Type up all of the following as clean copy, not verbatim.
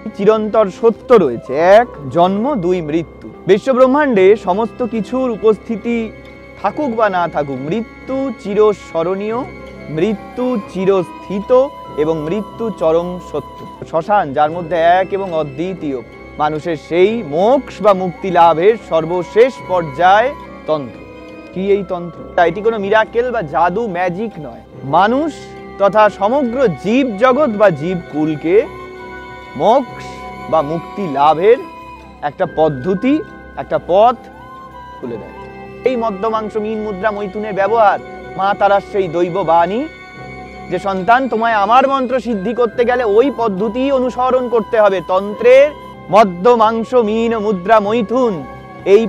চিরন্তর সত্য রয়েছে, এক জন্ম, দুই মৃত্যু। বিশ্বব্রহ্মাণ্ডে সমস্ত কিছুর উপস্থিতি থাকুক বা না থাকুক, মৃত্যু চিরস্মরণীয়, মৃত্যু চিরস্থিত এবং মৃত্যু চরম সত্য। শ্মশান যার মধ্যে এক এবং অদ্বিতীয়, মানুষের সেই মোক্ষ বা মুক্তি লাভের সর্বশেষ পর্যায় তন্ত্র। কি এই তন্ত্র? এটি কোনো মিরাকেল বা জাদু ম্যাজিক নয়, মানুষ তথা সমগ্র জীব জগৎ বা জীবকুলকে মোক্ষ বা মুক্তি লাভের একটা পদ্ধতি, একটা পথ খুলে দেয়। এই মধ্যমাংশ মীন মুদ্রা মৈথুনের ব্যবহার, মা তারার সেই দৈব বাণী যে সন্তান তোমায় আমার মন্ত্র সিদ্ধি করতে গেলে ওই পদ্ধতি অনুসরণ করতে হবে। তন্ত্রের মধ্যমাংশ মীন মুদ্রা মৈথুন এই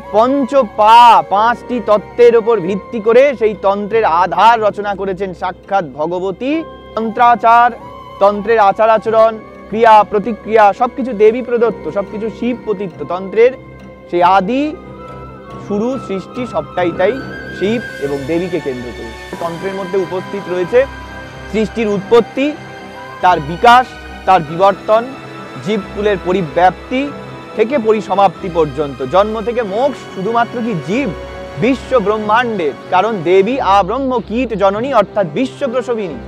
পাঁচটি তত্ত্বের উপর ভিত্তি করে সেই তন্ত্রের আধার রচনা করেছেন সাক্ষাৎ ভগবতী। তন্ত্রাচার, তন্ত্রের আচার আচরণ, ক্রিয়া প্রতিক্রিয়া সবকিছু দেবী প্রদত্ত, সবকিছু শিব পতিত্ব। তন্ত্রের সেই আদি শুরু, সৃষ্টি সবটাই তাই শিব এবং দেবীকে কেন্দ্র করে। তন্ত্রের মধ্যে উপস্থিত রয়েছে সৃষ্টির উৎপত্তি, তার বিকাশ, তার বিবর্তন, জীবকুলের পরিব্যাপ্তি থেকে পরিসমাপ্তি পর্যন্ত, জন্ম থেকে মোক্ষ। শুধুমাত্র কি জীব, বিশ্ব ব্রহ্মাণ্ডের, কারণ দেবী আব্রহ্ম কীট জননী অর্থাৎ বিশ্ব প্রসবিনী।